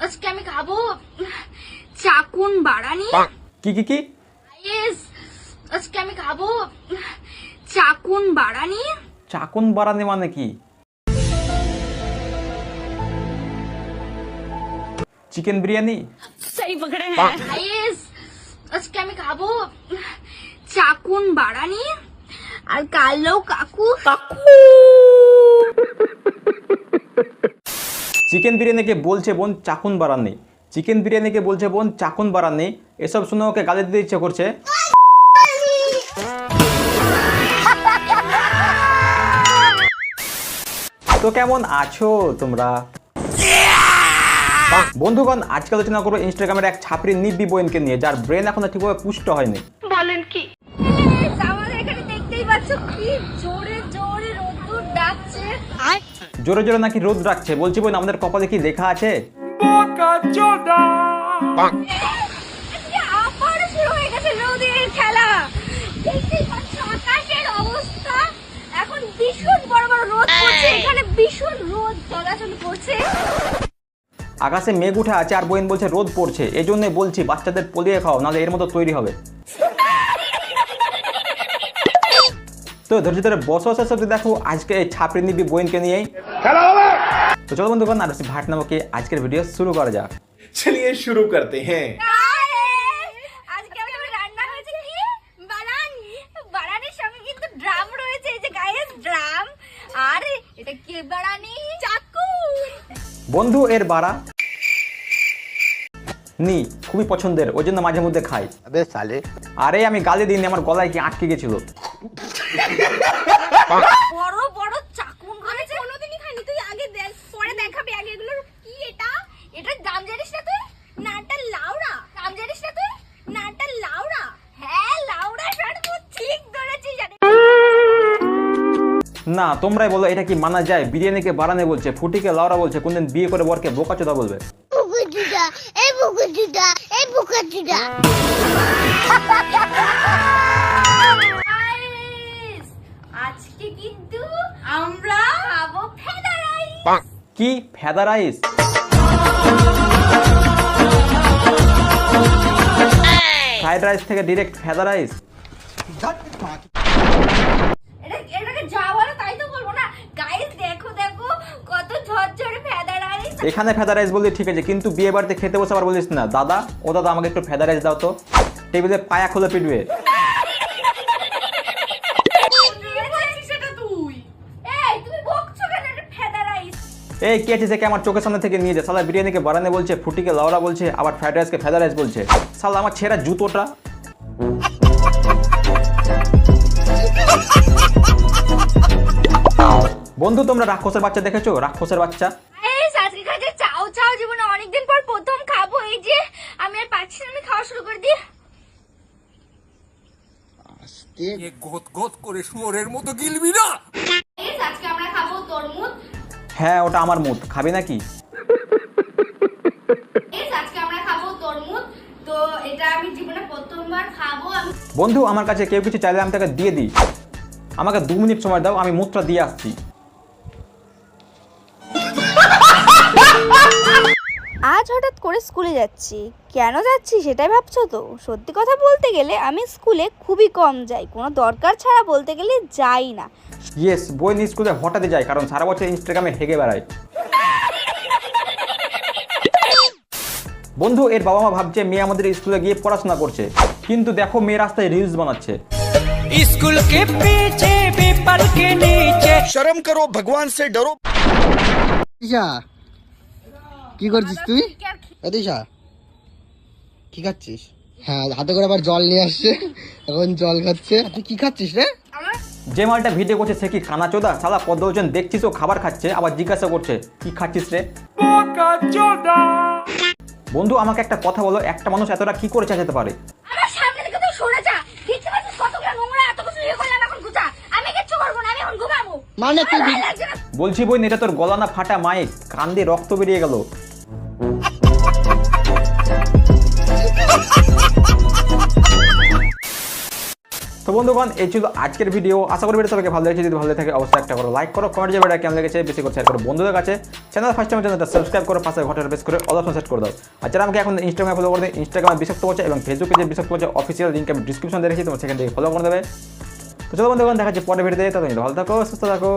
আজকে আমি খাবো চাকুন বাড়ানি। কি কি কি? ইয়েস, আজকে আমি খাবো চাকুন বাড়ানি। চাকুন বাড়ানি মানে কি? চিকেন বিরিয়ানি? সহি পকড়ে হ্যাঁ। ইয়েস, আজকে আমি খাবো চাকুন বাড়ানি। আর কালো কাকু চিকেন বিরিয়ানিকে বলছে বোন চাকুন বাড়ানি, চিকেন বিরিয়ানিকে বলছে বোন চাকুন বাড়ানি। এসব শুনে ওকে গালি দিতে ইচ্ছে করছে। তো কেমন আছো তোমরা বন্ধুগণ? আজকে আলোচনা করবো ইনস্টাগ্রামের এক ছাপড়ি নিব্বি বোনকে নিয়ে, যার ব্রেন এখনো ঠিকভাবে পুষ্ট হয়নি। বলেন কি? আমাদের এখানে দেখতেই পাচ্ছ কি জোরে জোরে রোদ ডাকছে। জোরে জোরে নাকি রোদ রাখছে? বলছি বোন আমাদের কপালে কি লেখা আছে? আবার শুরু হয়ে গেছে রোদের খেলা। দেখতেই পাচ্ছ আকাশের অবস্থা। এখন ভীষণ বড় বড় রোদ পড়ছে, এখানে ভীষণ রোদ চলাচল করছে। আকাশে মেঘ উঠে আছে আর বোন বলছে রোদ পড়ছে। এই জন্যই বলছি বাচ্চাদের পোলিয়ে খাও, নাহলে এর মতো তৈরি হবে। তো ধৈর্য ধরে বসো সবজি দেখো আজকে এই ছাপড়ি নিবি বোনকে নিয়েই খেলা হবে। তো চলো বন্ধুগণ আর ভাট নামকে আজকের ভিডিও শুরু করা যাক। चलिए शुरू करते हैं। আজকে আমাদের রান্না হয়েছে কি বারানি। বারানির সঙ্গে কিন্তু ড্রাম রয়েছে, এই যে গাইস ড্রাম। আর এটা কি বারানি? চাকু। বন্ধু এর বাড়া নি খুবই পছন্দের, ওই জন্য মাঝে মধ্যে খাই। अबे साले আরে আমি গালি দিইনি, আমার গলায় কি আটকে গেছিল। বড় বড় চাকুন আমি কোনোদিনই খাইনি। তুই আগে দেখ, পরে দেখাবি। আগে এগুলোর কি এটা? এটার দাম জানিস না তুই? নাটা লাউড়া। দাম জানিস না তুই? নাটা লাউড়া। হ্যাঁ লাউড়া, শাট তুই ঠিক ধরেছিস। জানি না তোমরাই বলো এটা কি মানা যায়? বিরিয়ানিকে বাড়ানে বলছে, ফুটিকে লাউরা বলছে, কোনদিন বিয়ে করে বরকে বোকাচোদা বলবে। বুকুচুদা এই বুকুচুদা এই বুকুচুদা। Guys, আজকে কিন্তু আমরা খাবো ফেদা রাইস। কি ফেদা রাইস? ফ্রাইড রাইস থেকে ডিরেক্ট ফেদা রাইস? এটাকে যা বলো তাই তো বলবো না। গাইস দেখো দেখো কত ঝরঝরে ফেদা রাইস। এখানে ফেদা রাইস বললি ঠিক আছে, কিন্তু বিয়ে বাড়িতে খেতে বসে আবার বলিস না দাদা ও দাদা আমাকে একটু ফেদা রাইস দাও তো। টেবিলে পায়া খুলে পিটবে। এই কে আছে কে আমার চোখের সামনে থেকে নিয়ে যায়? সালা বিরিয়ানিকে বাড়ানে বলছে, ফুটিকে লাউরা বলছে, আবার ফ্রাইড রাইসকে ফেদা রাইস বলছে। সালা আমার ছেঁড়া জুতোটা। বন্ধু তোমরা রাক্ষসের বাচ্চা দেখেছো? রাক্ষসের বাচ্চা। আজকে খাচ্ছি চাও চাও, জীবনে অনেকদিন পর প্রথম খাবো। এই যে আমি আর পাচ্ছি না, আমি খাওয়া শুরু করে দিই। গোত গোত করে শুয়োরের মতো গিলবি না। আজকে আমরা খাবো তরমুজ। হ্যাঁ ওটা আমার মুড, খাবি নাকি? আজকে আমরা খাবো তরমুজ। তো এটা আমি জীবনে প্রথমবার খাবো। বন্ধু আমার কাছে কেউ কিছু চাইলে আমি তাকে দিয়ে দিই। আমাকে 2 মিনিট সময় দাও, আমি মুখটা দিয়ে আসছি। আজ হঠাৎ করে স্কুলে যাচ্ছি, কেন যাচ্ছি সেটাই ভাবছো তো? সত্যি কথা বলতে গেলে আমি স্কুলে খুবই কম যাই, কোনো দরকার ছাড়া বলতে গেলে যাই না। ইয়েস, বই নিয়ে স্কুলে হঠাৎই যায়, কারণ সারা বছর ইনস্টাগ্রামে হেগে বেড়ায়। বন্ধু এর বাবা মা ভাবছে মেয়ে আমাদের স্কুলে গিয়ে পড়াশোনা করছে, কিন্তু দেখো মেয়ে রাস্তায় রিলস বানাচ্ছে। स्कूल के पीछे पीपल के नीचे शर्म करो, भगवान से डरो। দিশা কি করছিস তুই? এ দিশা কি খাচ্ছিস? হ্যাঁ হাতে করে আবার জল নিয়ে আসছে, এখন জল খাচ্ছে। তুই কি খাচ্ছিস রে? যে মালটা ভিডিও করছে সে কি কানাচোদা? সালা পদ্মজন দেখছিস ও খাবার খাচ্ছে, আবার জিজ্ঞাসা করছে কি খাচ্ছিস রে। বন্ধু আমাকে একটা কথা বলো, একটা মানুষ এতটা কি করে চাচাতে পারে? আমার সামনে থেকে তো সরে যা। দেখতে পাচ্ছিস কতগুলো নোংরা, এত কিছু ইয়ে করলাম, এখন গুছা। আমি কিচ্ছু করবো না, আমি এখন ঘুমাবো। মানে তুই ভালো লাগছে না। বলছি বই এটা তোর গলা না ফাটা মাইক, কান দিয়ে রক্ত বেরিয়ে গেল। তো বন্ধুগণ এই ছিল আজকের ভিডিও। আশা করি ভিডিও সবাইকে ভালো লেগেছে। যদি ভালো লেগে থাকে অবশ্যই একটা করো লাইক করো, কমেন্ট যে ভিডিওটা কেমন লেগেছে বেশি করে শেয়ার করো বন্ধুদের কাছে। চ্যানেল ফার্স্ট টাইম চ্যানেলটা সাবস্ক্রাইব করো, পাশে ঘন্টাটা প্রেস করে অল অপশন সেট করে দাও। আর যারা আমাকে এখন ইনস্টাগ্রামে ফলো করে দেয়, ইনস্টাগ্রামে বিশ্বস্ত করছে এবং ফেসবুকে যে বিশ্বস্ত করছে অফিসিয়াল লিঙ্ক আমি ডিসক্রিপশন রেখেছি, তোমরা সেখান থেকে ফলো করে দেবে। তো চলো বন্ধুগণ দেখা যাচ্ছে পরের ভিডিওতে। ততদিন ভালো থাকো, সুস্থ থাকো।